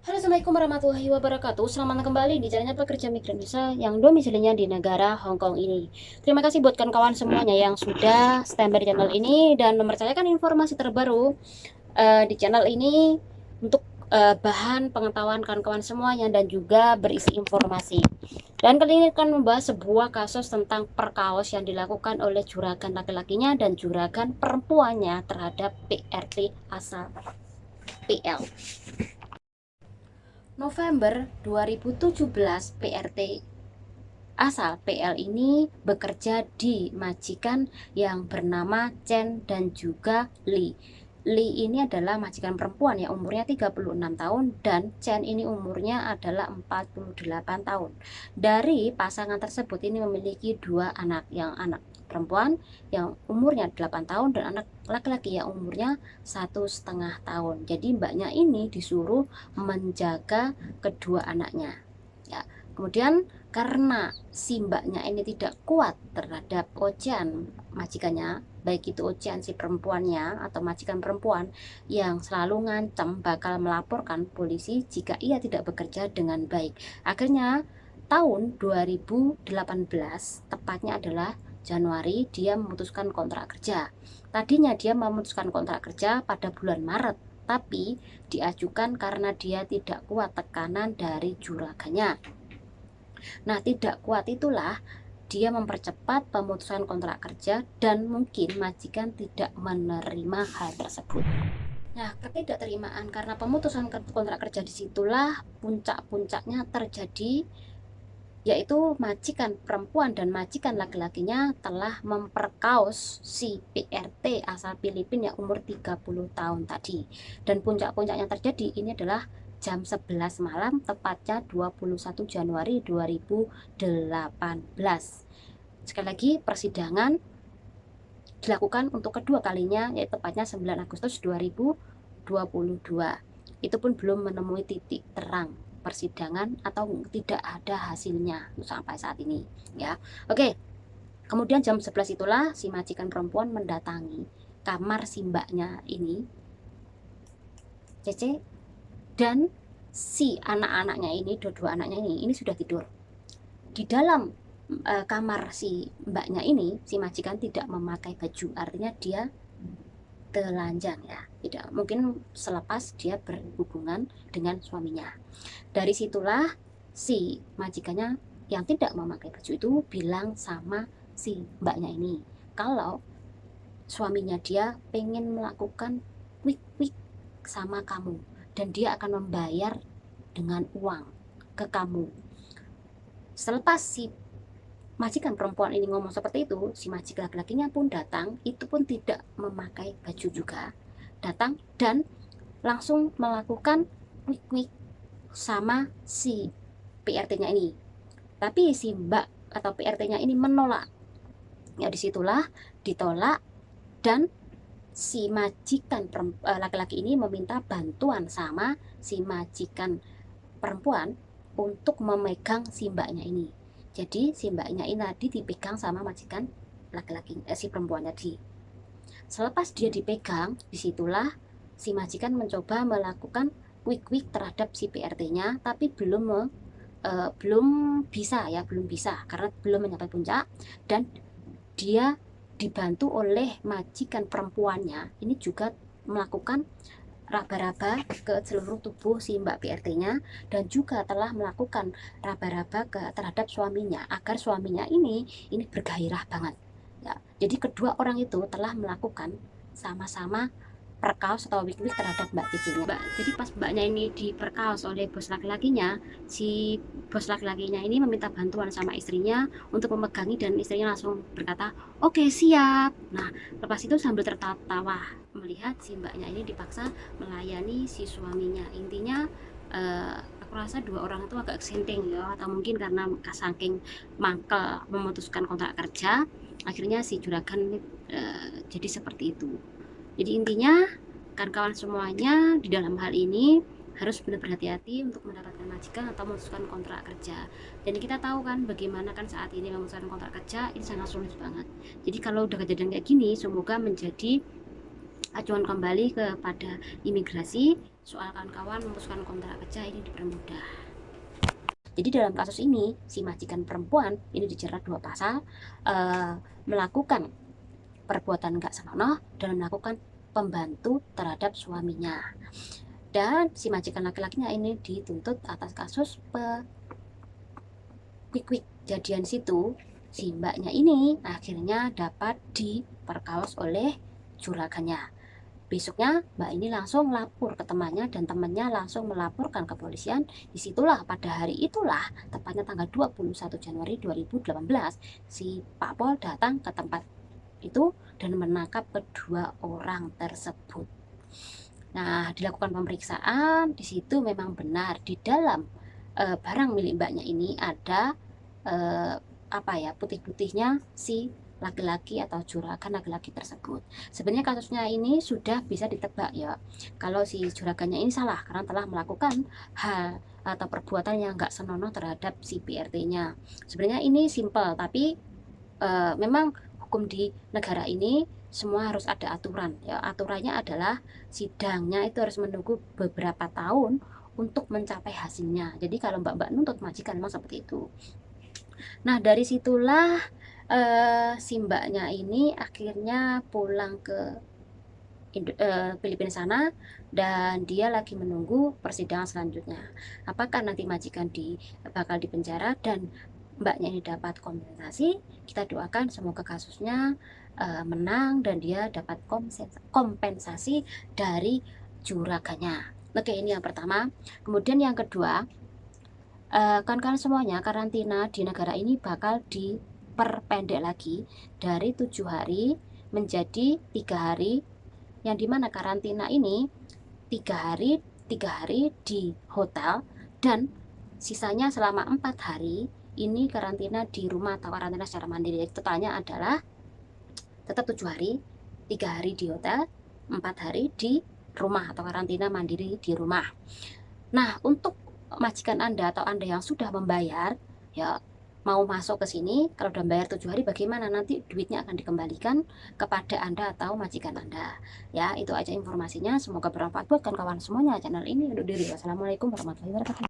Halo, Assalamualaikum warahmatullahi wabarakatuh. Selamat datang kembali di channelnya Pekerja Migran Indonesia yang domisilinya di negara Hong Kong ini. Terima kasih buat kawan-kawan semuanya yang sudah standby di channel ini dan mempercayakan informasi terbaru di channel ini untuk bahan pengetahuan kawan-kawan semuanya dan juga berisi informasi. Dan kali ini akan membahas sebuah kasus tentang perkaos yang dilakukan oleh juragan laki-lakinya dan juragan perempuannya terhadap PRT asal PL. November 2017, PRT asal PL ini bekerja di majikan yang bernama Chen dan juga Li. Li ini adalah majikan perempuan yang umurnya 36 tahun dan Chen ini umurnya adalah 48 tahun. Dari pasangan tersebut ini memiliki dua anak, yang anak perempuan yang umurnya 8 tahun dan anak laki-laki yang umurnya 1,5 tahun. Jadi mbaknya ini disuruh menjaga kedua anaknya ya. Kemudian karena si mbaknya ini tidak kuat terhadap ocehan majikannya, baik itu ocehan si perempuannya atau majikan perempuan yang selalu ngancam bakal melaporkan polisi jika ia tidak bekerja dengan baik. Akhirnya tahun 2018, tepatnya adalah Januari, dia memutuskan kontrak kerja. Tadinya dia memutuskan kontrak kerja pada bulan Maret, tapi diajukan karena dia tidak kuat tekanan dari juragannya. Nah, tidak kuat itulah dia mempercepat pemutusan kontrak kerja dan mungkin majikan tidak menerima hal tersebut. Nah, ketidakterimaan karena pemutusan kontrak kerja disitulah puncak-puncaknya terjadi, yaitu majikan perempuan dan majikan laki-lakinya telah memperkaos si PRT asal Filipina yang umur 30 tahun tadi. Dan puncak-puncaknya terjadi ini adalah jam 11 malam, tepatnya 21 Januari 2018. Sekali lagi, persidangan dilakukan untuk kedua kalinya, yaitu tepatnya 9 Agustus 2022. Itu pun belum menemui titik terang persidangan atau tidak ada hasilnya sampai saat ini ya. Oke, kemudian jam 11 itulah si majikan perempuan mendatangi kamar si mbaknya ini, Cece, dan si anak-anaknya ini, dua-dua anaknya ini sudah tidur. Di dalam kamar si mbaknya ini, si majikan tidak memakai baju, artinya dia telanjang ya, tidak mungkin selepas dia berhubungan dengan suaminya. Dari situlah si majikannya yang tidak memakai baju itu bilang sama si mbaknya ini kalau suaminya dia pengen melakukan wik-wik sama kamu dan dia akan membayar dengan uang ke kamu. Selepas si majikan perempuan ini ngomong seperti itu, si majikan laki-lakinya pun datang, itu pun tidak memakai baju juga, datang dan langsung melakukan wik-wik sama si PRT-nya ini. Tapi si mbak atau PRT-nya ini menolak. Ya, disitulah ditolak dan si majikan laki-laki ini meminta bantuan sama si majikan perempuan untuk memegang si mbaknya ini. Jadi si mbaknya ini tadi dipegang sama majikan laki-laki si perempuan tadi. Selepas dia dipegang, disitulah si majikan mencoba melakukan quick terhadap si PRT-nya, tapi belum bisa ya, belum bisa karena belum mencapai puncak dan dia dibantu oleh majikan perempuannya ini juga melakukan raba-raba ke seluruh tubuh si mbak PRT-nya dan juga telah melakukan raba-raba terhadap suaminya agar suaminya ini bergairah banget ya. Jadi kedua orang itu telah melakukan sama-sama perkaos atau wik-wik terhadap mbak Cici-nya. Jadi pas mbaknya ini diperkaos oleh bos laki-lakinya, si bos laki-lakinya ini meminta bantuan sama istrinya untuk memegangi dan istrinya langsung berkata, "Oke, siap." Nah, lepas itu sambil tertawa melihat si mbaknya ini dipaksa melayani si suaminya. Intinya aku rasa dua orang itu agak senting ya, atau mungkin karena saking mangkel memutuskan kontrak kerja, akhirnya si juragan jadi seperti itu. Jadi intinya kawan-kawan semuanya di dalam hal ini harus benar berhati-hati untuk mendapatkan majikan atau memutuskan kontrak kerja. Dan kita tahu kan bagaimana kan saat ini memutuskan kontrak kerja ini sangat sulit banget. Jadi kalau udah kejadian kayak gini, semoga menjadi acuan kembali kepada imigrasi soal kawan-kawan memutuskan kontrak kerja ini dipermudah. Jadi dalam kasus ini si majikan perempuan ini dijerat 2 pasal, melakukan perbuatan nggak senonoh dan melakukan pembantu terhadap suaminya. Dan si majikan laki-lakinya ini dituntut atas kasus quick jadian situ. Si mbaknya ini akhirnya dapat diperkaos oleh juragannya. Besoknya mbak ini langsung lapor ke temannya dan temannya langsung melaporkan ke polisian. Disitulah pada hari itulah, tepatnya tanggal 21 Januari 2018, si Pak Pol datang ke tempat itu dan menangkap kedua orang tersebut. Nah, dilakukan pemeriksaan. Di situ memang benar di dalam barang milik mbaknya ini ada putih-putihnya si laki-laki atau juragan laki-laki tersebut. Sebenarnya kasusnya ini sudah bisa ditebak ya, kalau si juragannya ini salah karena telah melakukan hal atau perbuatan yang nggak senonoh terhadap si PRT-nya. Sebenarnya ini simpel, tapi memang hukum di negara ini semua harus ada aturan ya. Aturannya adalah sidangnya itu harus menunggu beberapa tahun untuk mencapai hasilnya. Jadi kalau mbak-mbak nuntut majikan memang seperti itu. Nah, dari situlah si mbaknya ini akhirnya pulang ke Filipina sana dan dia lagi menunggu persidangan selanjutnya. Apakah nanti majikan bakal dipenjara dan mbaknya ini dapat kompensasi? Kita doakan semoga kasusnya menang dan dia dapat kompensasi dari juragannya. Oke, ini yang pertama. Kemudian yang kedua, kawan-kawan semuanya, karantina di negara ini bakal diperpendek lagi dari 7 hari menjadi 3 hari, yang dimana karantina ini 3 hari di hotel dan sisanya selama 4 hari ini karantina di rumah atau karantina secara mandiri. Jadi totalnya adalah tetap 7 hari, 3 hari di hotel, 4 hari di rumah atau karantina mandiri di rumah. Nah, untuk majikan Anda atau Anda yang sudah membayar ya, mau masuk ke sini, kalau udah bayar 7 hari bagaimana, nanti duitnya akan dikembalikan kepada Anda atau majikan Anda. Ya, itu aja informasinya, semoga bermanfaat buat kawan-kawan semuanya. Channel ini undur diri. Wassalamualaikum warahmatullahi wabarakatuh.